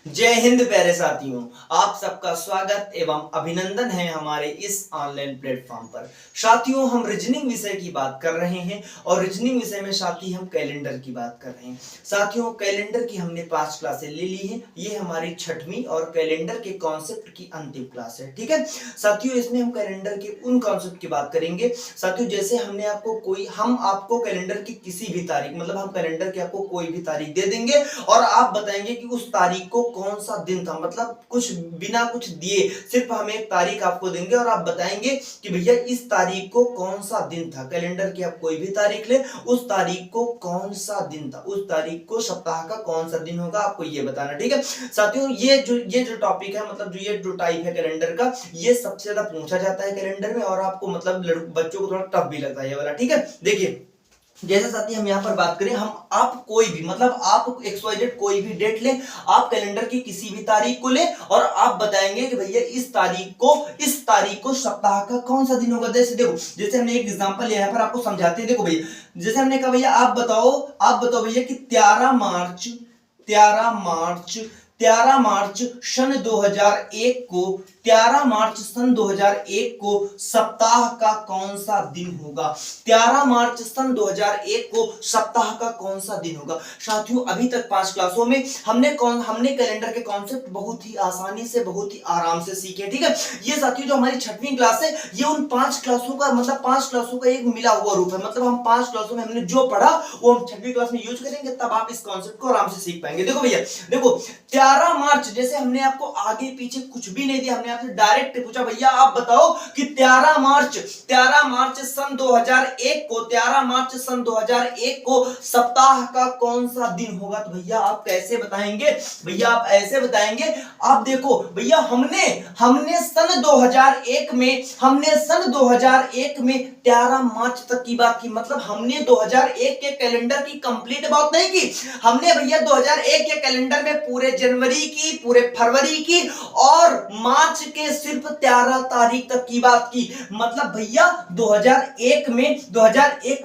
जय हिंद प्यारे साथियों, आप सबका स्वागत एवं अभिनंदन है हमारे इस ऑनलाइन प्लेटफॉर्म पर। साथियों, हम रीजनिंग विषय की बात कर रहे हैं और रीजनिंग विषय में साथी हम कैलेंडर की बात कर रहे हैं। साथियों, कैलेंडर की हमने 5 क्लासें ले ली हैं। ये हमारी 6वीं और कैलेंडर के कॉन्सेप्ट की अंतिम क्लास है। ठीक है साथियों, इसमें हम कैलेंडर के उन कॉन्सेप्ट की बात करेंगे। साथियों, जैसे हम आपको कैलेंडर की किसी भी तारीख, मतलब हम कैलेंडर की आपको कोई भी तारीख दे देंगे और आप बताएंगे कि उस तारीख को कौन सा दिन था। मतलब कुछ बिना कुछ दिए सिर्फ हम एक तारीख आपको देंगे और आप बताएंगे कि भैया इस तारीख को कौन सा दिन था। कैलेंडर की आप कोई भी तारीख ले, उस तारीख को कौन सा दिन था, उस तारीख को सप्ताह का कौन सा दिन होगा, आपको ये बताना। ठीक है साथियों, ये जो टॉपिक है, मतलब ये जो टाइप है कैलेंडर का, ये सबसे ज्यादा पूछा जाता है कैलेंडर में और आपको मतलब बच्चों को थोड़ा टफ भी लगता है ये वाला। ठीक है, देखिए जैसे साथी हम यहाँ पर बात करें, हम आप कोई भी, मतलब आप XYZ कोई भी डेट लें, आप कैलेंडर की किसी भी तारीख को लें और आप बताएंगे कि भैया इस तारीख को सप्ताह का कौन सा दिन होगा। जैसे देखो, जैसे हमने एक एग्जांपल यहाँ पर आपको समझाते हैं। देखो भैया, जैसे हमने कहा भैया आप बताओ भैया कि 13 मार्च सन 2001 को 13 मार्च सन 2001 को सप्ताह का कौन सा दिन होगा। 13 मार्च सन 2001 को सप्ताह का कौन सा दिन होगा। साथियों, अभी तक 5 क्लासों में हमने कैलेंडर के कॉन्सेप्ट बहुत ही आसानी से, बहुत ही आराम से सीखे। ठीक है, ये साथियों जो हमारी 6वीं क्लास है, ये उन 5 क्लासों का, मतलब 5 क्लासों का एक मिला हुआ रूप है। मतलब हम 5 क्लासों में हमने जो पढ़ा वो हम 6वीं क्लास में यूज करेंगे, तब आप इस कॉन्सेप्ट को आराम से सीख पाएंगे। देखो भैया, देखो 13 मार्च, जैसे हमने आपको आगे पीछे कुछ भी नहीं दिया, हमने आपसे डायरेक्ट पूछा भैया आप बताओ कि 13 मार्च सन 2001 को 13 मार्च सन 2001 को सप्ताह का कौन सा दिन होगा। तो भैया आप कैसे बताएंगे, भैया आप ऐसे बताएंगे। आप देखो भैया, हमने सन 2001 में 13 मार्च तक की बात की। मतलब हमने 2001 के कैलेंडर की कंप्लीट बात नहीं की, हमने भैया 2001 के कैलेंडर में पूरे जनवरी की, पूरे फरवरी की और मार्च के सिर्फ 13 तारीख तक की बात की। मतलब भैया 2001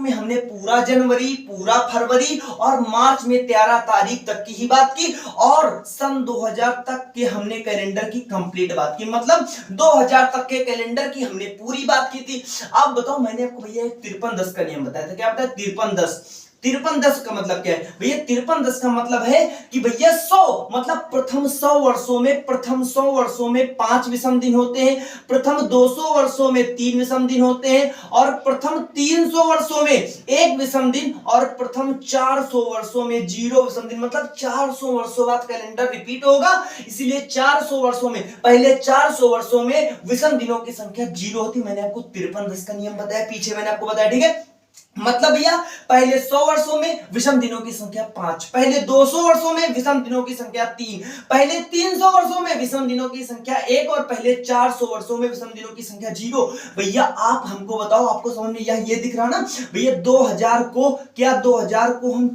में हमने पूरा जनवरी, पूरा फरवरी और मार्च में 13 तारीख तक की ही बात की और सन 2000 तक के हमने कैलेंडर की कंप्लीट बात की। मतलब 2000 तक के कैलेंडर की हमने पूरी बात की थी। आप बताओ, मैंने आपको भैया 53-10 का नियम बताया था। क्या बताया? 53-10 का मतलब क्या है भैया? 53-10 का मतलब है कि भैया 100, मतलब प्रथम 100 वर्षों में 5 विषम दिन होते हैं, प्रथम 200 वर्षों में 3 विषम दिन होते हैं और प्रथम 300 वर्षों में 1 विषम दिन और प्रथम 400 वर्षों में 0 विषम दिन। मतलब 400 वर्षों बाद कैलेंडर रिपीट होगा, इसीलिए 400 वर्षों में, पहले 400 वर्षों में विषम दिनों की संख्या 0 होती। मैंने आपको 53-10 का नियम बताया, पीछे मैंने आपको बताया। ठीक है, मतलब भैया पहले 100 वर्षों में विषम दिनों की संख्या 5, पहले 200 वर्षों में विषम दिनों की संख्या 3, पहले 300 वर्षों में विषम दिनों की संख्या 1 और पहले 400 वर्षों में विषम दिनों की संख्या 0। भैया आप हमको बताओ, आपको समझ में ये दिख रहा ना भैया? 2000 को हम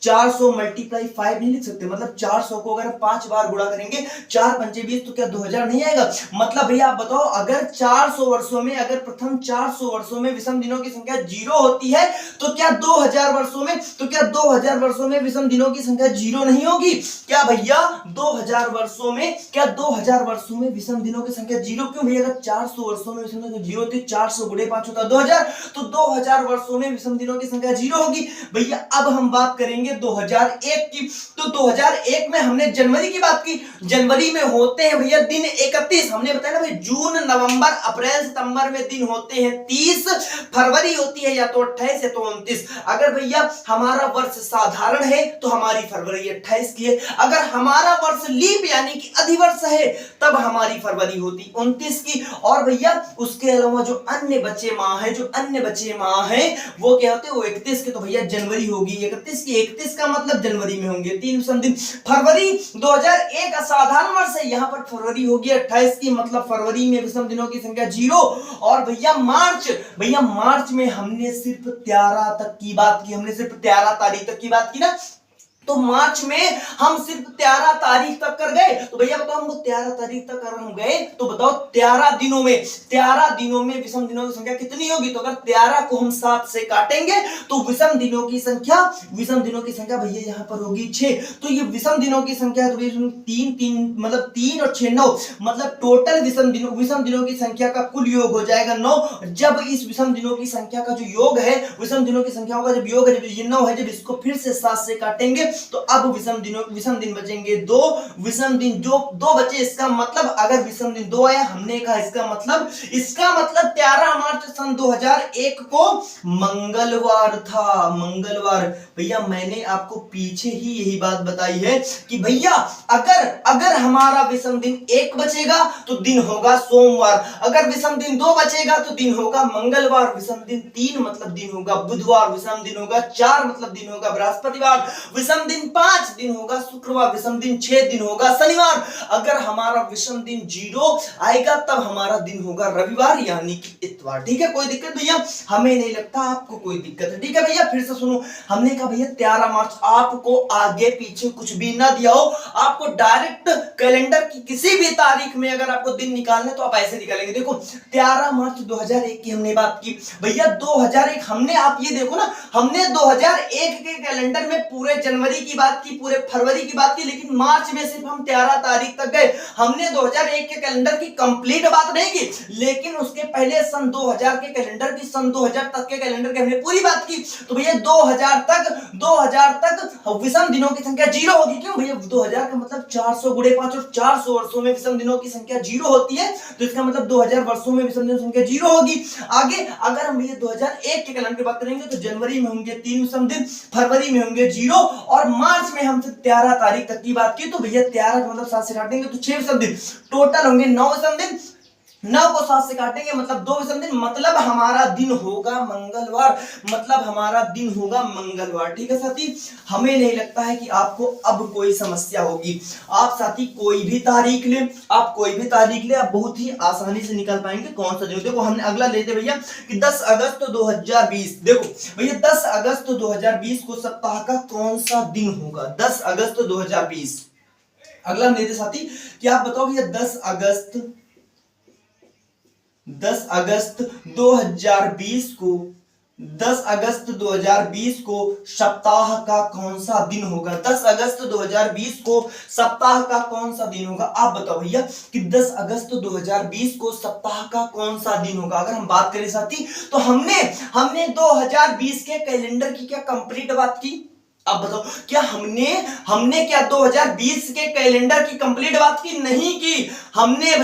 400 मल्टीप्लाई 5 नहीं लिख सकते। मतलब 400 को अगर 5 बार गुणा करेंगे, 4 पंचे 20, तो क्या 2000 नहीं आएगा? मतलब भैया आप बताओ, अगर 400 वर्षों में, अगर प्रथम 400 वर्षों में विषम दिनों की संख्या 0 होती है, तो क्या 2000 वर्षों में विषम दिनों की संख्या 0 नहीं होगी? क्या भैया 2000 वर्षों में विषम दिनों की संख्या 0 क्यों भैया? अगर 400 वर्षों में विषम दिनों 0 होती, 400 गुणे 5 होता 2000, तो 2000 वर्षों में विषम दिनों की संख्या 0 होगी। भैया अब हम बात करेंगे 2001 की। तो 2001 में हमने जनवरी की बात की। जनवरी में होते हैं भैया दिन 31। हमने बताया ना भाई, जून, नवंबर, अप्रैल, सितंबर में दिन होते हैं 30, फरवरी होती है या तो 28 या तो 29। अगर भैया हमारा वर्ष साधारण है तो हमारी फरवरी 28 की है, अगर हमारा वर्ष लीप यानी कि अधिवर्ष है तब हमारी फरवरी होती 29 की। और भैया उसके अलावा जो अन्य बचे माह है वो क्या होते हैं? वो 31 के। तो भैया जनवरी होगी 31 की, 31 का मतलब जनवरी में होंगे 3 विषम दिन। फरवरी 2001 असाधारण वर्ष है, यहां पर फरवरी होगी 28 की, मतलब फरवरी में विषम दिनों की संख्या 0। और भैया मार्च में हमने सिर्फ 13 तक की बात की, हमने सिर्फ 13 तारीख तक की बात की ना। तो मार्च में हम सिर्फ 13 तारीख तक कर गए। तो भैया बताओ हमको 13 तारीख तक अगर हम गए तो बताओ 13 दिनों में विषम दिनों की संख्या कितनी होगी? तो अगर 13 को हम 7 से काटेंगे तो विषम दिनों की संख्या भैया यहाँ पर होगी 6। तो ये विषम दिनों की संख्या तो तीन मतलब 3 और 6 9, मतलब टोटल विषम दिनों की संख्या का कुल योग हो जाएगा 9। जब इस विषम दिनों की संख्या का जो योग है, विषम दिनों की संख्या का जब योग है, जब ये 9 है, जब इसको फिर से 7 से काटेंगे तो अब विषम दिन बचेंगे 2। विषम दिन जो 2 बचे, इसका मतलब अगर विषम दिन 2 आया, हमने कहा इसका मतलब 13 मार्च सन 2001 को मंगलवार था। मंगलवार भैया मैंने आपको पीछे ही यही बात बताई है कि भैया अगर हमारा विषम दिन 1 बचेगा तो दिन होगा सोमवार, अगर विषम दिन 2 बचेगा तो दिन होगा मंगलवार, विषम दिन 3 मतलब दिन होगा बुधवार, विषम दिन होगा 4 मतलब दिन होगा बृहस्पतिवार, विषम दिन 5 दिन होगा शुक्रवार, विषम दिन 6 दिन होगा शनिवार। अगर हमारा विषम दिन 0 आएगा तब हमारा दिन होगा रविवार यानी कि इतवार। ठीक है, कोई दिक्कत भैया? हमें नहीं लगता आपको कोई दिक्कत है। ठीक है भैया, फिर से सुनो, हमने कहा भैया 13 मार्च, आपको आगे पीछे कुछ भी ना दिया हो, आपको डायरेक्ट कैलेंडर की किसी भी तारीख में अगर आपको दिन निकालना है तो आप ऐसे निकालेंगे। देखो 13 मार्च 2001 की हमने बात की भैया, 2001 हमने, आप ये देखो ना, हमने 2001 के कैलेंडर में पूरे जनवरी की बात की, पूरे फरवरी की बात की, लेकिन मार्च में सिर्फ हम 13 तारीख तक गए। हमने 2001 के कैलेंडर की कंप्लीट बात नहीं की, लेकिन उसके पहले सन 2000 के कैलेंडर की, सन 2000 तक के कैलेंडर की हमने पूरी बात की। तो भैया 2000 तक विषम दिनों की संख्या 0 होगी। क्यों भैया? 2000 का मतलब 400 गुणे 5, और 400 वर्षों में विषम दिनों की संख्या 0 होती है, तो इसका मतलब 2000 वर्षों में विषम दिनों की संख्या 0 होगी। आगे अगर हम भैया 2001 के कैलेंडर की बात करेंगे तो जनवरी में होंगे 3 विषम दिन, फरवरी में होंगे 0, और मार्च में हम 13 तारीख तक की बात की। तो भैया 13 का मतलब 7 से काटेंगे तो 6 विषम दिन, टोटल होंगे 9 विषम दिन। 9 को 7 से काटेंगे मतलब 2 विषम दिन, मतलब हमारा दिन होगा मंगलवार, ठीक है साथी? हमें नहीं लगता है कि आपको अब कोई समस्या होगी। आप साथी कोई भी तारीख ले, आप बहुत ही आसानी से निकाल पाएंगे कौन सा दिन। देखो हमने अगला लेते भैया कि 10 अगस्त 2020। देखो भैया 10 अगस्त 2020 को सप्ताह का कौन सा दिन होगा? 10 अगस्त 2020। अगला लेते साथी कि आप बताओ भैया 10 अगस्त 2020 को सप्ताह का कौन सा दिन होगा? 10 अगस्त 2020 को सप्ताह का कौन सा दिन होगा? आप बताओ भैया कि 10 अगस्त 2020 को सप्ताह का कौन सा दिन होगा? अगर हम बात करें साथी तो हमने 2020 के कैलेंडर की क्या कंप्लीट बात की? अब बताओ क्या हमने क्या 2020 के कैलेंडर की कंप्लीट बात की? नहीं की। हमने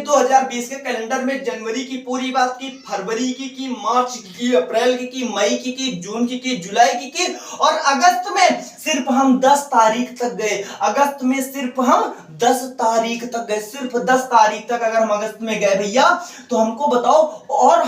2020 के कैलेंडर में जनवरी की पूरी बात की, फरवरी की, मार्च की, अप्रैल की, मई की, जून की, जुलाई की, और अगस्त में सिर्फ हम 10 तारीख तक गए। अगस्त में सिर्फ हम 10 तारीख तक गए, सिर्फ 10 तारीख तक अगर हम अगस्त में गए भैया तो हमको बताओ। और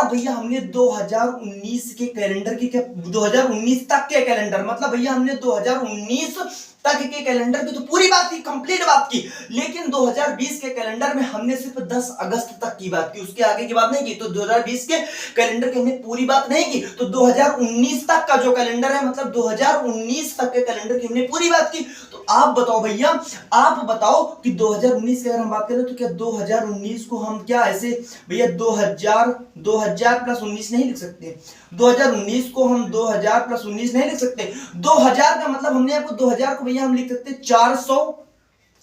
भैया हमने 2019 के कैलेंडर की, 2019 तक के कैलेंडर, मतलब भैया हमने 2019 तक के कैलेंडर की तो पूरी बात की, कंप्लीट बात की, लेकिन 2020 के कैलेंडर में हमने सिर्फ 10 अगस्त तक की बात की, उसके आगे की बात नहीं की। तो 2020 के कैलेंडर की हमने पूरी बात नहीं की, तो 2019 तक का जो कैलेंडर है, मतलब 2019 तक के कैलेंडर की हमने पूरी बात की। तो आप बताओ भैया, आप बताओ कि 2019 की अगर हम बात करें तो क्या 2019 को हम क्या ऐसे भैया 2000 प्लस 19 नहीं लिख सकते? 2019 को हम 2000 प्लस 19 नहीं लिख सकते? 2000 का मतलब हमने आपको 2000 को भैया हम लिख सकते 400,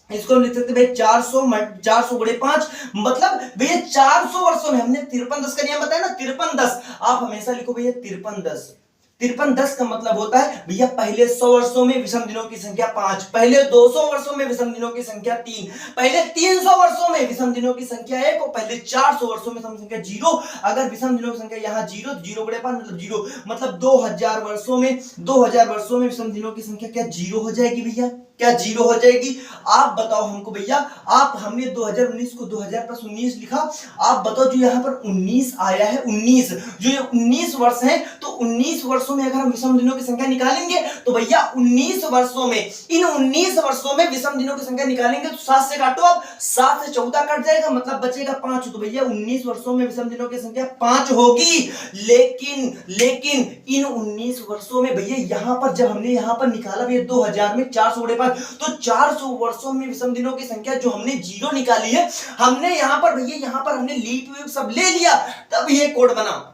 इसको हम लिख सकते भाई 400 गुणे 5, मतलब भैया 400 वर्षों में हमने 53-10 का नियम बताया ना, 53-10। आप हमेशा लिखो भैया 53-10। 53-10 का मतलब होता है भैया पहले 100 वर्षों में विषम दिनों की संख्या 5, पहले 200 वर्षों में विषम दिनों की संख्या 3, पहले 300 वर्षों में विषम दिनों की संख्या 1, और पहले 400 वर्षों में विषम संख्या 0। अगर विषम दिनों की संख्या यहाँ 0, 0 गुणे 5 मतलब 0, मतलब 2000 वर्षों में विषम दिनों की संख्या क्या 0 हो जाएगी भैया? क्या 0 हो जाएगी? आप बताओ हमको भैया। हमने 2019 को 2000 प्लस 19 लिखा, आप बताओ जो यहाँ पर 19 आया है, 19 जो ये 19 वर्ष है, तो 19 वर्षों वर्षों में अगर हम विषम दिनों की संख्या निकालेंगे तो भैया 19 वर्षों में, इन 19 वर्षों में विषम दिनों की संख्या निकालेंगे तो 7 से काटो, अब 7 से 14 कट जाएगा, मतलब बचेगा 5। तो भैया 19 वर्षों में विषम दिनों की संख्या 5 होगी। लेकिन इन 19 वर्षों में भैया यहां पर जब हमने यहां पर निकाला भैया 2000 में 400 गुणे 5, तो 400 वर्षों में विषम दिनों की संख्या जो हमने जीरो निकाली है, हमने यहां पर भैया यहां पर हमने लीप वीप सब ले लिया, तब ये कोड बना।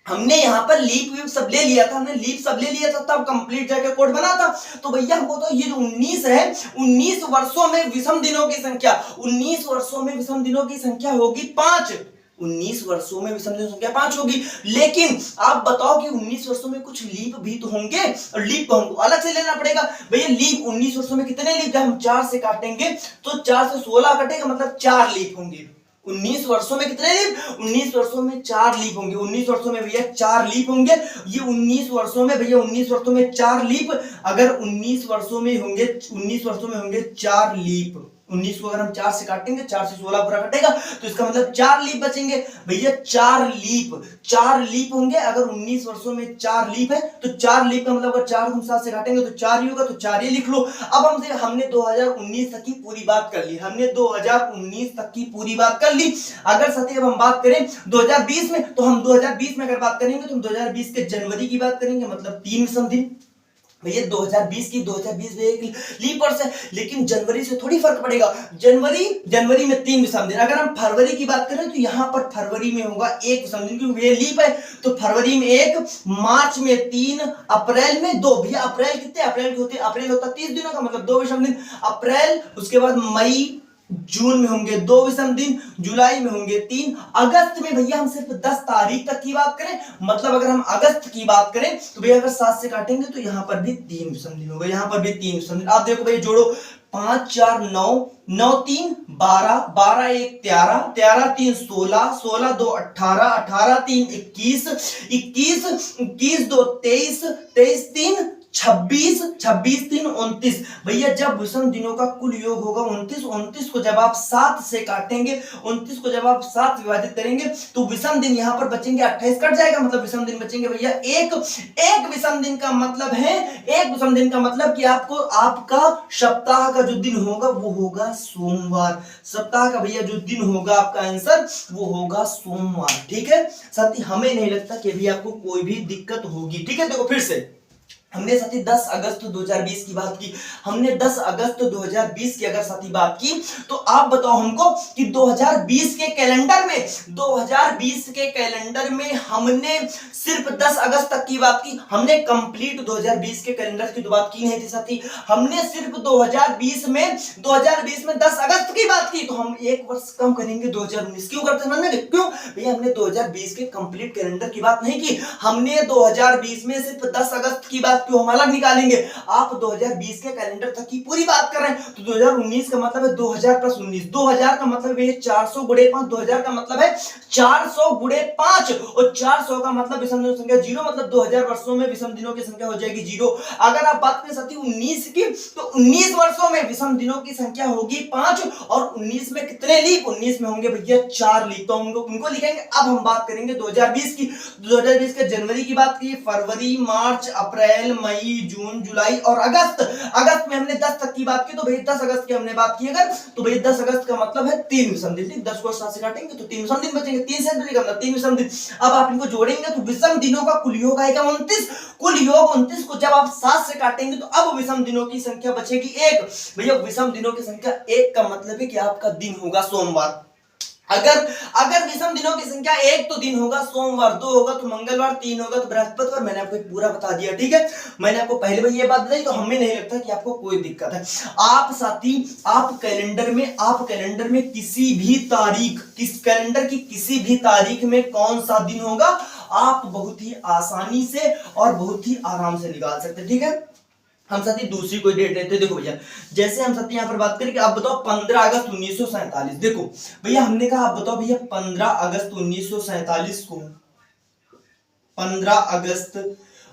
हमने यहां पर लीप वीप सब ले लिया था, हमने लीप सब ले लिया था, तब कंप्लीट जाके कोड बना था। तो भैया हमको तो ये जो 19 है, 19 वर्षों में विषम दिनों की संख्या, 19 वर्षों में विषम दिनों की संख्या होगी 5। 19 वर्षों में विषम दिनों की संख्या 5 होगी। लेकिन आप बताओ कि 19 वर्षों में कुछ लीप भी तो होंगे, और लीप को हमको अलग से लेना पड़ेगा। भैया लीप 19 वर्षों में कितने लीप, जब हम 4 से काटेंगे तो 4 से 16 कटेगा, मतलब 4 लीप होंगे। 19 वर्षों में कितने लीप, 19 वर्षों में 4 लीप होंगे। 19 वर्षों में भैया 4 लीप होंगे। ये 19 वर्षों में भैया 19 वर्षों में 4 लीप, अगर 19 वर्षों में होंगे 19 वर्षों में होंगे 4 लीप, 19 को अगर हम 4 से काटेंगे, 4 से 16 पूरा कटेगा, तो इसका मतलब 4 लीप बचेंगे। भैया 4 लीप होंगे। अगर 19 वर्षों में 4 लीप है तो 4 लीप का मतलब अगर 4 को 7 से काटेंगे तो 4 ही होगा, तो 4 ही लिख लो। अब हमने 2019 तक की पूरी बात कर ली, हमने 2019 तक की पूरी बात कर ली। अगर साथी अब हम बात करें 2020 में, तो हम 2020 में अगर बात करेंगे तो हम 2020 के जनवरी की बात करेंगे, मतलब 3 विषम दिन। भैया 2020 में एक लीप वर्ष है, लेकिन जनवरी से थोड़ी फर्क पड़ेगा। जनवरी में 3 विषम दिन। अगर हम फरवरी की बात करें तो यहां पर फरवरी में होगा 1 विषम दिन, क्योंकि ये लीप है, तो फरवरी में 1, मार्च में 3, अप्रैल में 2। भैया अप्रैल कितने, अप्रैल होता 30 दिनों का, मतलब 2 विषम दिन। अप्रैल, उसके बाद मई, जून में होंगे 2 विषम दिन, जुलाई में होंगे 3, अगस्त में भैया हम सिर्फ 10 तारीख तक की बात करें, मतलब अगर हम अगस्त की बात करें तो भैया अगर 7 से काटेंगे तो यहां पर भी 3 विषम दिन होगा, यहां पर भी 3 विषम दिन। आप देखो भैया जोड़ो, 5 4 9, 9 3 12, 12 1 13, 13 3 16, 16 2 18, 18 3 21, 21 2 23, 23 3 26, 26 3 29। भैया जब विषम दिनों का कुल योग होगा 29, 29 को जब आप 7 से काटेंगे, 29 को जब आप 7 विभाजित करेंगे तो विषम दिन यहां पर बचेंगे, 28 कट जाएगा, मतलब विषम दिन बचेंगे भैया एक विषम दिन का मतलब है, एक विषम दिन का मतलब कि आपको आपका सप्ताह का जो दिन होगा वो होगा सोमवार। सप्ताह का भैया जो दिन होगा आपका आंसर वो होगा सोमवार। ठीक है साथी, हमें नहीं लगता कि अभी आपको कोई भी दिक्कत होगी। ठीक है, देखो फिर से हमने साथी 10 अगस्त 2020 की बात की, हमने 10 अगस्त 2020 की अगर साथी बात की तो आप बताओ हमको कि 2020 के कैलेंडर में हमने सिर्फ 10 अगस्त तक की बात की, हमने कंप्लीट 2020 के कैलेंडर की तो बात की नहीं थी साथी। हमने सिर्फ 2020 में 10 अगस्त की बात की, तो हम एक वर्ष कम करेंगे 2019 क्यों करते हैं, क्यों भैया हमने 2020 के कंप्लीट कैलेंडर की बात नहीं की, हमने 2020 में सिर्फ 10 अगस्त की बात क्यों हम अलग निकालेंगे। आप 2020 के कैलेंडर तक की पूरी बात कर रहे हैं, तो 2019 का मतलब है 2000 प्लस 19, 2000 का मतलब है 400 गुणे 5, 2000 का मतलब है 400 गुणे 5, और 400 का मतलब विषम दिनों की संख्या 0, मतलब 2000 वर्षों में विषम दिनों की संख्या हो जाएगी 0। अगर आप बात करें साथी 19 की, तो 19 वर्षों में विषम दिनों की संख्या होगी 5, और 19 में कितने लीप, 19 में होंगे भैया 4 लीप, तो उनको लिखेंगे। अब हम बात करेंगे 2020 की, 2020 के जनवरी की बात की, फरवरी, मार्च, अप्रैल, मई, जून, जुलाई और अगस्त में हमने 10 तक की बात की, तो भैया 10 अगस्त की हमने बात की अगर, तो भैया 10 अगस्त का मतलब है 3 विषम दिन। 10 को 7 से काटेंगे तो 3 विषम दिन बचेंगे, 3 से मतलब 3 विषम दिन। अब आप इनको जोड़ेंगे तो विषम दिनों का कुल योग आएगा 29, कुल योग 29 को जब आप 7 से काटेंगे तो अब विषम दिनों की संख्या बचेगी 1। भैया विषम दिनों की संख्या 1 का मतलब है कि आपका दिन होगा सोमवार। अगर विषम दिनों की संख्या 1 तो दिन होगा सोमवार, 2 होगा तो मंगलवार, 3 होगा तो बृहस्पतिवार। मैंने आपको पूरा बता दिया। ठीक है, मैंने आपको पहले भी ये बात बताई, तो हमें नहीं लगता कि आपको कोई दिक्कत है। आप साथी आप कैलेंडर में किसी भी तारीख, कैलेंडर की किसी भी तारीख में कौन सा दिन होगा आप बहुत ही आसानी से और बहुत ही आराम से निकाल सकते हैं। ठीक है, हम साथी दूसरी कोई डेट लेते हैं। देखो भैया, जैसे हम साथी यहां पर बात करें कि आप बताओ 15 अगस्त 1947। देखो भैया हमने कहा आप बताओ भैया 15 अगस्त 1947 को, 15 अगस्त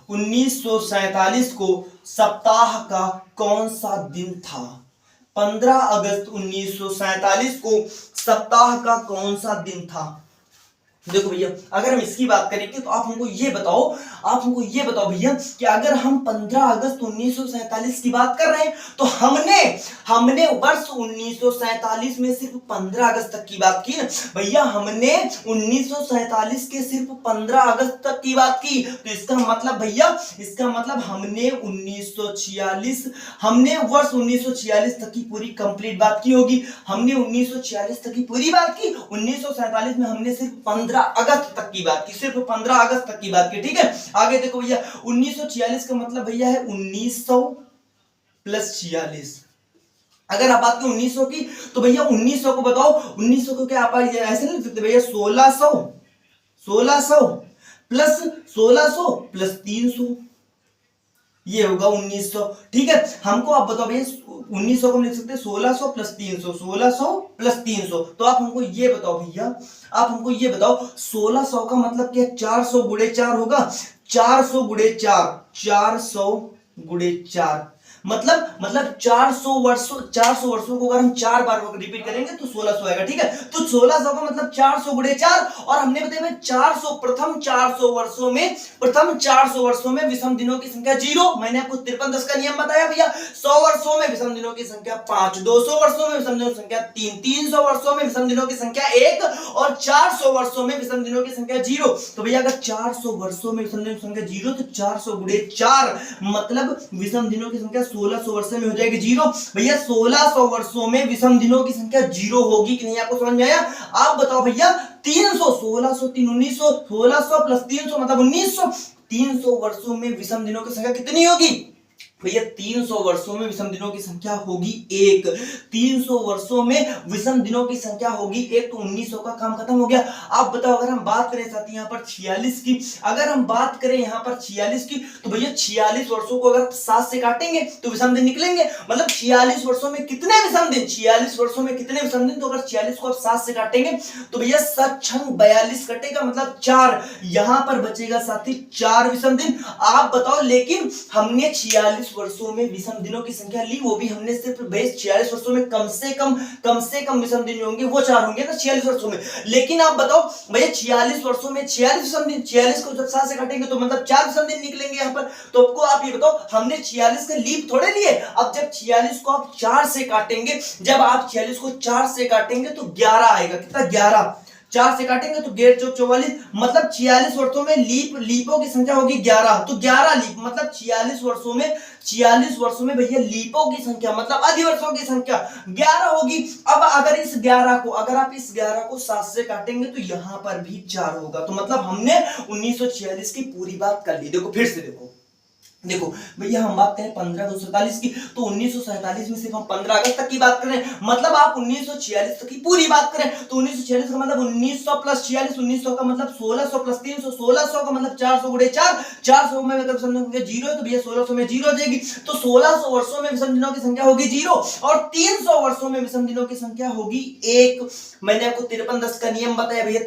1947 को सप्ताह का कौन सा दिन था। 15 अगस्त 1947 को सप्ताह का कौन सा दिन था। देखो भैया, अगर हम इसकी बात करेंगे तो आप हमको ये बताओ भैया कि अगर हम 15 अगस्त 1947 की बात कर रहे हैं तो हमने वर्ष 1947 में सिर्फ 15 अगस्त तक की बात की। भैया हमने 1947 के सिर्फ 15 अगस्त तक की बात की, तो इसका मतलब भैया, हमने वर्ष 1946 तक की पूरी कंप्लीट बात की होगी। हमने 1946 तक की पूरी बात की, 1947 में हमने सिर्फ 15 अगस्त तक की बात की, सिर्फ 15 अगस्त तक की बात की। ठीक है, आगे देखो भैया, 1946 का मतलब भैया है 1900 प्लस 46। अगर आप बात करें 1900 की तो भैया 1900 को बताओ, 1900 को क्या आप ऐसे नहीं लिख सकते भैया, 1600 प्लस 300, ये होगा 1900। ठीक है, हमको आप बताओ भैया 1900 को हम लिख सकते हैं 1600 प्लस 300, 1600 प्लस 300। तो आप हमको ये बताओ भैया, 1600 का मतलब क्या, 400 गुणे 4 होगा, 400 गुणे 4 मतलब 400 वर्षों को अगर हम 4 बार रिपीट करेंगे तो 1600 आएगा। ठीक है, तो 1600 का मतलब 400 गुणे 4, और हमने बताया 400 प्रथम 400 वर्षों में विषम दिनों की संख्या 0। मैंने आपको 53-10 का नियम बताया भैया। 100 वर्षों में विषम दिनों की संख्या 5, 200 वर्षों में विषम दिनों की संख्या 3, 300 वर्षों में विषम दिनों की संख्या 1, और 400 वर्षों में विषम दिनों की संख्या 0। तो भैया अगर 400 वर्षों में विषम दिनों की संख्या 0, तो 400 गुणे 4 मतलब विषम दिनों की संख्या 1600 वर्षों में हो जाएगी 0। भैया 1600 वर्षों में विषम दिनों की संख्या 0 होगी कि नहीं, आपको समझ में आया? आप बताओ भैया, 300, 1600 3 1900, 1600 प्लस 300 मतलब 1900। 300 वर्षों में विषम दिनों की संख्या कितनी होगी भैया? 300 वर्षों में विषम दिनों की संख्या होगी 1। 300 वर्षों में विषम दिनों की संख्या होगी 1, तो 1900 का काम खत्म हो गया। आप बताओ, अगर हम बात करें साथी यहाँ पर 46 की, अगर हम बात करें यहाँ पर 46 की, तो भैया 46 वर्षों को अगर 7 से काटेंगे तो विषम दिन निकलेंगे। मतलब 46 वर्षों में कितने विषम दिन, 46 वर्षों में कितने विषम दिन, तो अगर 46 को आप 7 से काटेंगे तो भैया 7×42 कटेगा, मतलब 4, यहां पर बचेगा साथी 4 विषम दिन। आप बताओ, लेकिन हमने 46 वर्षों में विषम दिनों की संख्या ली, वो भी हमने सिर्फ 46 वर्षों में कम से कम विषम दिन होंगे वो 4 होंगे ना 46 वर्षों में। लेकिन आप बताओ भैया 46 वर्षों में 46 विषम दिन, 46 को जब 7 से काटेंगे तो मतलब 4 विषम दिन निकलेंगे यहाँ पर। तो आपको आप ये बताओ, हमने 46 के लीप थोड़े लिए। अब जब 46 को आप 4 से काटेंगे, जब आप 46 को 4 से काटेंगे तो 11 आएगा। कितना? 11। 4 से काटेंगे तो 11 चौक 44, मतलब 46 वर्षों में लीपों की संख्या होगी 11। तो 11 लीप मतलब 46 वर्षों में भैया लीपों की संख्या मतलब अधिवर्षों की संख्या 11 होगी। अब अगर इस 11 को, अगर आप इस 11 को 7 से काटेंगे तो यहां पर भी 4 होगा। तो मतलब हमने 1946 की पूरी बात कर ली। देखो फिर से देखो भैया, हम बात करें 1547 की, तो 1947 में सिर्फ हम 15 अगस्त तक की बात कर रहे हैं। मतलब आप 1946 तक की पूरी बात करें तो 1946 का मतलब 1900 प्लस 46, 1900 का मतलब 1600 प्लस 300, 1600 का मतलब 400 गुणे 4, 400 में अगर विषम दिनों की संख्या 0 है तो भैया 1600 में 0 हो जाएगी। तो 1600 वर्षों में विषम दिनों की संख्या होगी 0, और 300 वर्षों में विषम दिनों की संख्या होगी 1। मैंने आपको 53-10 का नियम बताया भैया,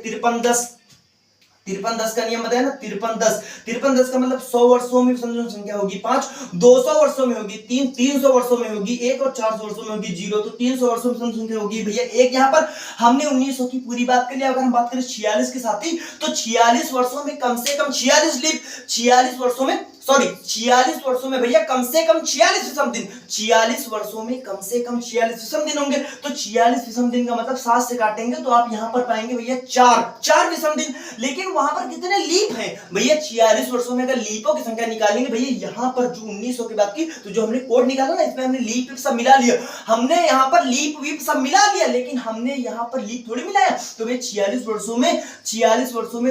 53-10 का नियम बताया ना, 53-10 का मतलब 100 वर्षों में विषम दिनों की संख्या होगी 5, 200 वर्षों में होगी 3, 300 वर्षों में होगी 1, और 400 वर्षों में होगी 0। तो 300 वर्षों में विषम संख्या होगी भैया 1। यहाँ पर हमने 1900 की पूरी बात कर लिया। अगर हम बात करें 46 के साथ ही, तो 46 वर्षों में कम से कम 46 लीप, 46 वर्षों में भैया कम से कम 46 विषम दिन, 46 वर्षों में कम से कम 46 विषम दिन होंगे। तो 46 विषम दिन का मतलब 7 से काटेंगे तो आप यहां पर पाएंगे भैया 4 विषम दिन। लेकिन वहां पर कितने लीप हैं भैया? 46 वर्षों में अगर लीपों की संख्या निकालेंगे भैया, यहां पर जो 1900 की बात की, तो जो हमने कोड निकाला ना, इसमें हमने लीप सब मिला लिया। हमने यहां पर लीप वीप सब मिला लिया, लेकिन हमने यहां पर लीप थोड़ी मिलाया। तो भैया 46 वर्षों में 46 विषम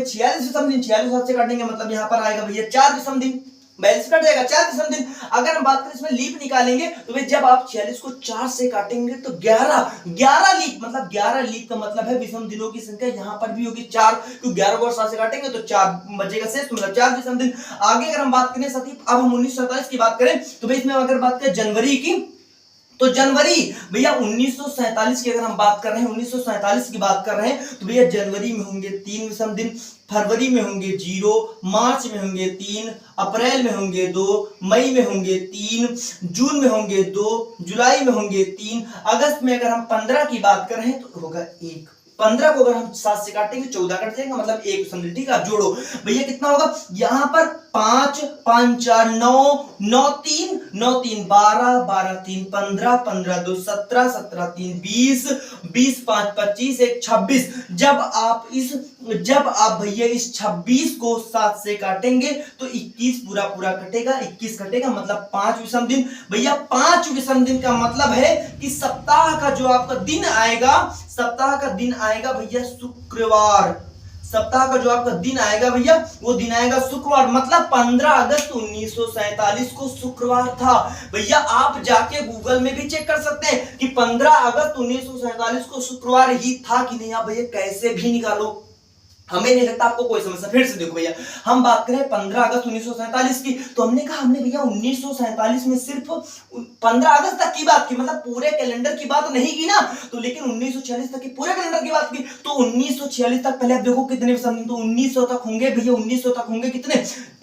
दिन, 46 7 से काटेंगे मतलब यहां पर आएगा भैया 4 विषम दिन, बैलेंस कट जाएगा 4 विषम दिन। अगर हम बात करें इसमें लीप निकालेंगे तो भाई जब आप 46 को 4 से काटेंगे तो 11 लीप, मतलब 11 लीप का मतलब है विषम दिनों की संख्या यहां पर भी होगी 4, क्योंकि 11 को 7 से काटेंगे तो 4 बचेगा शेष, तो मतलब 4 विषम दिन। आगे अगर हम बात करें साथी, अब हम 1947 की बात करें तो भाई इसमें अगर बात करें जनवरी की, तो जनवरी भैया 1947 की अगर हम बात कर रहे हैं, 1947 की बात कर रहे हैं तो भैया जनवरी में होंगे 3 विषम दिन, फरवरी में होंगे 0, मार्च में होंगे 3, अप्रैल में होंगे 2, मई में होंगे 3, जून में होंगे 2, जुलाई में होंगे 3, अगस्त में अगर हम 15 की बात कर रहे हैं तो होगा 1। 15 को अगर हम 7 से काटेंगे 14 कट जाएगा, मतलब एक विषम दिन। ठीक है, आप जोड़ो भैया कितना होगा, यहाँ पर 5 5 4 9 9 3 9 3 12 12 3 15 15 2 17 17 3 20 20 5 25 1 26। जब आप भैया इस 26 को 7 से काटेंगे तो 21 पूरा पूरा कटेगा, 21 कटेगा, मतलब 5 विषम दिन। भैया 5 विषम दिन का मतलब है कि सप्ताह का जो आपका दिन आएगा, सप्ताह का दिन आएगा भैया शुक्रवार। सप्ताह का जो आपका दिन आएगा भैया वो दिन आएगा शुक्रवार, मतलब 15 अगस्त 1947 को शुक्रवार था। भैया आप जाके गूगल में भी चेक कर सकते हैं कि 15 अगस्त 1947 को शुक्रवार ही था कि नहीं। आप भैया कैसे भी निकालो, हमें नहीं लगता आपको कोई समस्या। फिर से देखो भैया, हम बात करें 15 अगस्त 1947 की, तो हमने कहा हमने भैया 1947 में सिर्फ 15 अगस्त तक की बात की, मतलब पूरे कैलेंडर की बात नहीं की ना, तो लेकिन 1946 तक की पूरे कैलेंडर की बात की। तो 1946 तक पहले आप देखो कितने विषम दिन, तो 1900 तक होंगे भैया, 1900 तक होंगे कितने,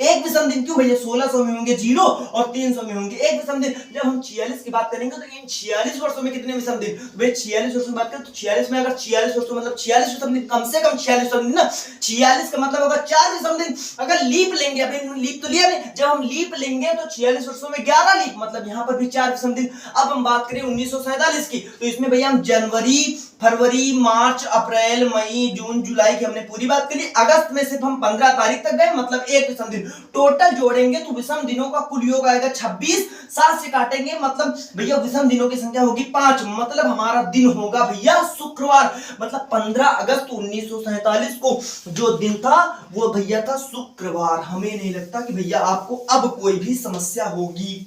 एक विषम दिन। क्यों भैया, 1600 में होंगे 0 और 300 में होंगे एक विषम दिन। जब हम 46 की बात करेंगे तो इन 46 वर्षों में कितने विषम दिन, तो भैया 46 वर्षों की बात करें तो 46 में अगर 46 वर्षों मतलब 46 विषम दिन, कम से कम 46 विषम दिन ना, 46 का मतलब होगा 4 विषम दिन। अगर लीप लेंगे, अभी लीप तो लिया नहीं, जब हम लीप लेंगे तो 46 वर्षों में 11 लीप, मतलब यहाँ पर भी 4 विषम दिन। अब हम बात करें 1947 की, तो इसमें भैया हम जनवरी फरवरी मार्च अप्रैल मई जून जुलाई की हमने पूरी बात करी। अगस्त में सिर्फ हम 15 तारीख तक गए, मतलब एक विषम दिन। टोटल जोड़ेंगे तो विषम दिनों का कुल योग आएगा 26, 7 से काटेंगे मतलब भैया विषम दिनों की संख्या होगी 5, मतलब हमारा दिन होगा भैया शुक्रवार। मतलब 15 अगस्त 1947 को जो दिन था वो भैया था शुक्रवार। हमें नहीं लगता कि भैया आपको अब कोई भी समस्या होगी।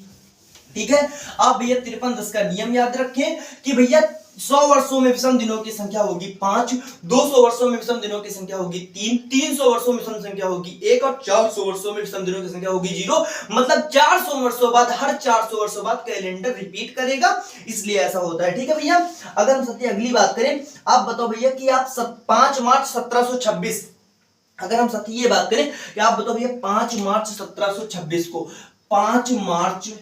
ठीक है, आप भैया 5310 का नियम याद रखें कि भैया 100 वर्षों में विषम दिनों की संख्या होगी 5, 200 वर्षों में विषम दिनों की संख्या होगी 3, 300 वर्षों में विषम संख्या होगी 1 और 400 वर्षों में विषम दिनों की संख्या होगी 0। मतलब 400 वर्षों बाद, हर 400 वर्षों बाद कैलेंडर रिपीट करेगा, इसलिए ऐसा होता है। ठीक है भैया, अगर हम सत्य अगली बात करें, आप बताओ भैया कि आप 5 मार्च 1726, अगर हम सत्य ये बात करें कि आप बताओ भैया 5 मार्च 1726 को 5 मार्च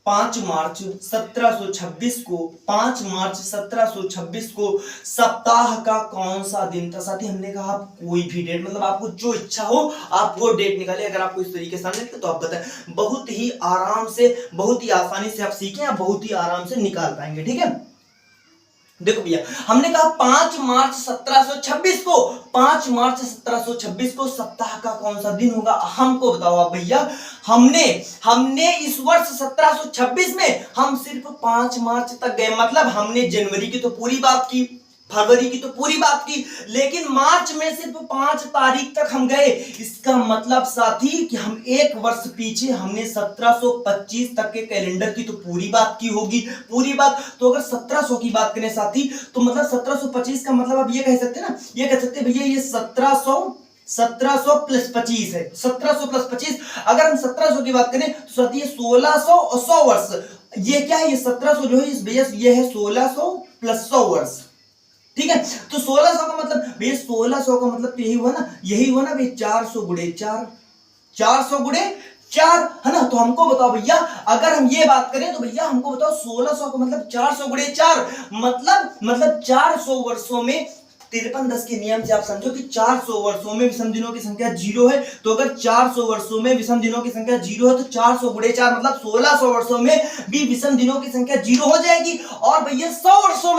1726 को 5 मार्च 1726 को सप्ताह का कौन सा दिन था। साथी हमने कहा आप कोई भी डेट, मतलब आपको जो इच्छा हो आप वो डेट निकालें। अगर आपको इस तरीके से आने तो आप बताएं, बहुत ही आराम से, बहुत ही आसानी से आप सीखें, आप बहुत ही आराम से निकाल पाएंगे। ठीक है, देखो भैया हमने कहा 5 मार्च 1726 को, 5 मार्च 1726 को सप्ताह का कौन सा दिन होगा, हमको बताओ आप भैया। हमने इस वर्ष 1726 में हम सिर्फ 5 मार्च तक गए, मतलब हमने जनवरी की तो पूरी बात की, फरवरी की तो पूरी बात की, लेकिन मार्च में सिर्फ 5 तारीख तक हम गए। इसका मतलब साथी कि हम एक वर्ष पीछे, हमने 1725 तक के कैलेंडर की तो पूरी बात की होगी, पूरी बात। तो अगर 1700 की बात करें साथी, तो मतलब 1725 का मतलब आप ये कह सकते हैं ना, ये कह सकते हैं भैया ये 1700 प्लस 25 है, 1700 प्लस 25। अगर हम 1700 की बात करें तो साथी ये 1600 और 100 वर्ष, ये क्या है, ये 1700 जो है इस भैया ये है 1600 प्लस 100 वर्ष। ठीक है, तो 1600 का मतलब भैया 1600 का मतलब यही हुआ ना, यही हुआ ना भैया 400 गुणे 4, 400 गुणे 4 है ना। तो हमको बताओ भैया, अगर हम ये बात करें तो भैया हमको बताओ 1600 का मतलब 400 गुणे 4, मतलब 400 वर्षों में 5310 के नियम से आप समझो कि 400 वर्षों में विषम दिनों की संख्या 0 है। तो अगर 400 वर्षों में विषम दिनों की संख्या 0 है तो 400 गुणे 4 मतलब 1600 वर्षों में भी विषम दिनों की संख्या 0 हो जाएगी। और भैया 100 वर्षों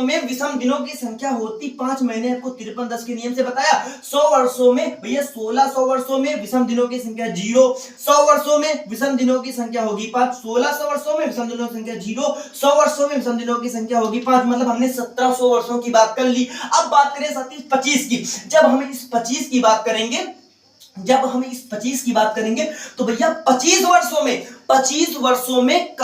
में विषम दिनों की संख्या होती 5। मैंने आपको 5310 के नियम से बताया। 100 वर्षों में भैया 1600 वर्षों में विषम दिनों की संख्या 0, 100 वर्षों में विषम दिनों की संख्या होगी 5, 1600 वर्षों में विषम दिनों की संख्या 0, 100 वर्षों में विषम दिनों की संख्या होगी 5, मतलब हमने 1700 वर्षों की बात कर ली। अब बात करें साथी 25 की। जब हम इस 25 की बात करेंगे, तो भैया 25 वर्षों में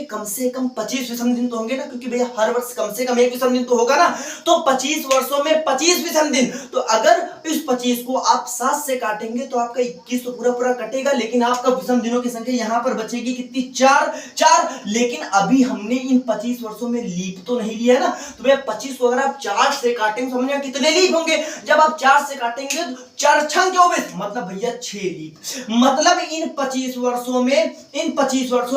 कम से कम 25 विषम दिन तो होंगे ना, क्योंकि भैया हर वर्ष कम से कम एक विषम दिन तो होगा ना। तो 25 वर्षों में 25 विषम दिन। तो अगर इस 25 को आप 7 से काटेंगे तो आपका 21 तो पूरा पूरा कटेगा, लेकिन आपका विषम दिनों की संख्या यहां पर बचेगी कितनी, 4। लेकिन अभी हमने इन 25 वर्षों में लीप तो नहीं लिया ना, तो भैया 25 को अगर आप 4 से काटेंगे समझ में कितने लीप होंगे, जब आप 4 से काटेंगे तो 4 छंग 24, मतलब भैया 6 लीप। मतलब इन 25 वर्षों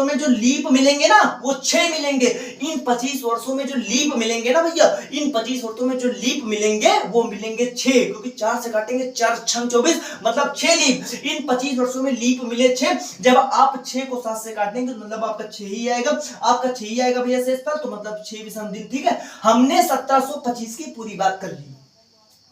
में जो लीप मिलेंगे ना वो 6 मिलेंगे। इन 25 वर्षों में जो लीप मिलेंगे ना भैया, इन 25 वर्षों में जो लीप मिलेंगे वो मिलेंगे 6, क्योंकि 4 से काटेंगे 4 छंग 24, मतलब 6 लीप। इन 25 वर्षों में लीप मिले 6, जब आप 6 को 7 से काटेंगे तो मतलब आपका 6 ही आएगा, आपका 6 ही आएगा भैया शेष पर, तो मतलब 6 विषम दिन। ठीक है, हमने 1725 की पूरी बात कर ली।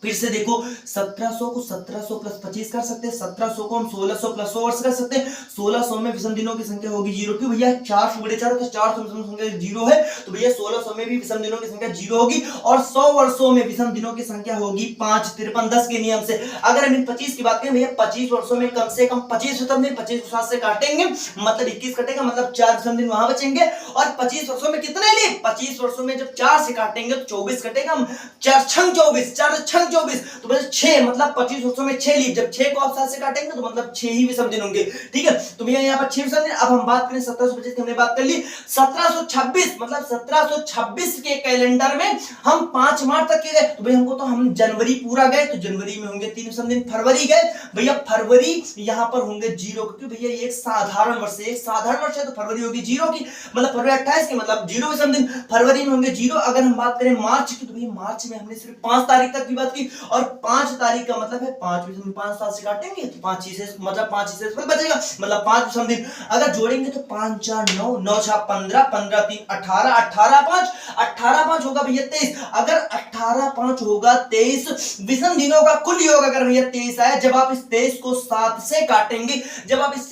फिर से देखो 1700 को 1700 प्लस 25 कर सकते हैं, 1700 को हम 1600 प्लस 100 वर्ष कर सकते हैं। 1600 में विषम दिनों की संख्या होगी 0, क्यों भैया 4 बड़े 4 तो 400 विषम संख्या 0 है, तो भैया 1600 में भी विषम दिनों की संख्या 0 होगी। और 100 वर्षों में विषम दिनों की संख्या होगी 5, 53, 10 के नियम से। अगर हम इन 25 की बात करें भैया, 25 वर्षों में कम से कम 25 विषम दिन, 25 को 7 से काटेंगे मतलब 21 कटेगा, मतलब 4 विषम दिन वहां बचेंगे। और 25 वर्षों में कितने लीप, 25 वर्षों में जब 4 से काटेंगे तो 24 कटेगा, 4 छंग 24, 4 छंग 24, तो 6, मतलब 25 वर्षों में 6 लीप। जब 6 को आप 7 से काटेंगे तो मतलब 6 ही विषम दिन होंगे। ठीक है, तो भैया यहाँ पर 6 विषम दिन। अब हम बात करें 1725 की, हमने बात कर ली। 1726 मतलब 1726 के कैलेंडर में हम 5 मार्च तक के गए, तो भैया हमको तो हम जनवरी पूरा गए, तो जनवरी में होंगे 3 विषम दिन। फरवरी गए भैया, फरवरी यहाँ पर होंगे 0, क्योंकि भैया ये एक साधारण वर्ष है, एक साधारण वर्ष है, तो फरवरी होगी 0 की, मतलब फरवरी 28 की, मतलब 0 विषम दिन। फरवरी में होंगे 0। अगर हम बात करें मार्च की, तो भैया मार्च में हमने सिर्फ 5 तारीख तक की बात की, और 5 तारीख का मतलब है 5 विषम, 5 7 से काटेंगे तो 5 ही शेष, मतलब 5 ही शेष बचेगा, मतलब 5 विषम दिन। अगर जोड़ेंगे तो 5 4 9, 9 6 15, 15 3 18, 18 5, 18 5 होगा भैया 23। अगर 18 5 होगा 23 विषम दिनों का कुल योग, अगर भैया 23 आया, जब आप इस 23 को 7 से काटेंगे, जब आप इस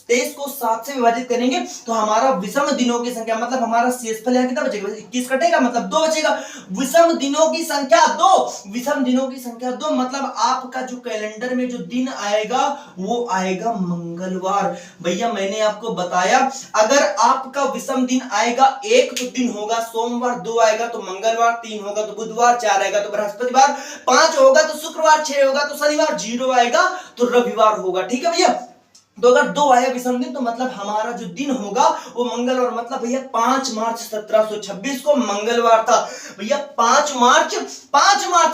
23 को 7 से विभाजित करेंगे तो हमारा विषम दिनों की संख्या, मतलब हमारा शेषफल यहाँ कितना बचेगा, 21 कटेगा, मतलब 2 बचेगा। विषम दिनों की संख्या 2, विषम दिनों की संख्या 2, मतलब आपका जो कैलेंडर में जो दिन आएगा वो आएगा मंगलवार। भैया मैंने आपको बताया, अगर आपका विषम दिन आएगा 1 तो दिन होगा सोमवार, 2 आएगा तो मंगलवार, 3 होगा तो बुधवार, 4 आएगा तो बृहस्पतिवार, 5 होगा तो शुक्रवार, 6 होगा तो शनिवार, 0 आएगा तो रविवार होगा। ठीक है भैया, तो अगर 2 आया विषम दिन तो मतलब हमारा जो दिन होगा वो मंगलवार, मतलब भैया 5 मार्च 1726 को मंगलवार था। भैया 5 मार्च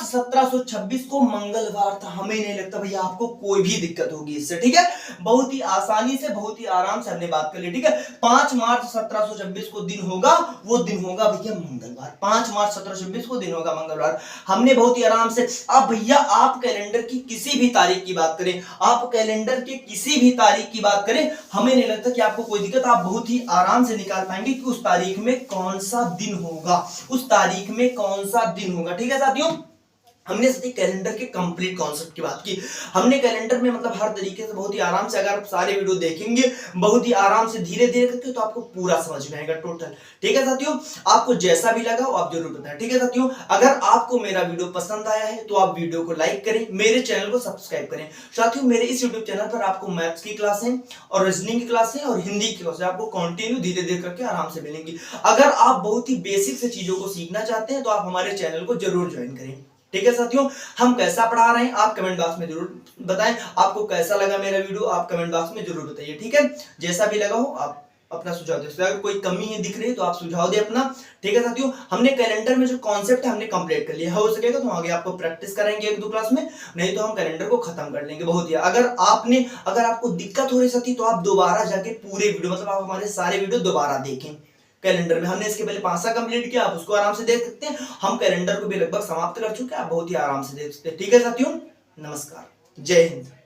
1726 को मंगलवार था। हमें नहीं लगता भैया आपको कोई भी दिक्कत होगी इससे। ठीक है, बहुत ही आसानी से, बहुत ही आराम से हमने बात कर ली। ठीक है, 5 मार्च 1726 को दिन होगा, वो दिन होगा भैया मंगलवार। 5 मार्च 1726 को दिन होगा मंगलवार। हमने बहुत ही आराम से। अब भैया आप कैलेंडर की किसी भी तारीख की बात करें, आप कैलेंडर के किसी भी तारीख की बात करें, हमें नहीं लगता कि आपको कोई दिक्कत, आप बहुत ही आराम से निकाल पाएंगे कि उस तारीख में कौन सा दिन होगा, उस तारीख में कौन सा दिन होगा। ठीक है साथियों, हमने सभी कैलेंडर के कंप्लीट कॉन्सेप्ट की बात की। हमने कैलेंडर में मतलब हर तरीके से बहुत ही आराम से, अगर आप सारे वीडियो देखेंगे बहुत ही आराम से धीरे धीरे करके, तो आपको पूरा समझ में आएगा टोटल। ठीक है साथियों, आपको जैसा भी लगा वो आप जरूर बताएं। ठीक है साथियों, अगर आपको मेरा वीडियो पसंद आया है तो आप वीडियो को लाइक करें, मेरे चैनल को सब्सक्राइब करें। साथियों मेरे इस यूट्यूब चैनल पर आपको मैथ्स की क्लासें और रीजनिंग की क्लासें और हिंदी की क्लासें आपको कंटिन्यू धीरे धीरे करके आराम से मिलेंगी। अगर आप बहुत ही बेसिक से चीजों को सीखना चाहते हैं तो आप हमारे चैनल को जरूर ज्वाइन करें। ठीक है साथियों, हम कैसा पढ़ा रहे हैं आप कमेंट बॉक्स में जरूर बताएं। आपको कैसा लगा मेरा वीडियो आप कमेंट बॉक्स में जरूर बताइए। ठीक है, जैसा भी लगा हो आप अपना सुझाव दें। अगर कोई कमी है दिख रही है तो आप सुझाव दें अपना। ठीक है साथियों, हमने कैलेंडर में जो कॉन्सेप्ट है हमने कंप्लीट कर लिया। हो सकेगा तो आगे आपको प्रैक्टिस कराएंगे 1-2 क्लास में, नहीं तो हम कैलेंडर को खत्म कर लेंगे। बहुत ही अगर आपको दिक्कत हो रही साथी तो आप दोबारा जाके पूरे वीडियो, मतलब आप हमारे सारे वीडियो दोबारा देखें। कैलेंडर में हमने इसके पहले 5 कंप्लीट किया, आप उसको आराम से देख सकते हैं। हम कैलेंडर को भी लगभग समाप्त कर चुके हैं, आप बहुत ही आराम से देख सकते हैं। ठीक है साथियों, नमस्कार, जय हिंद।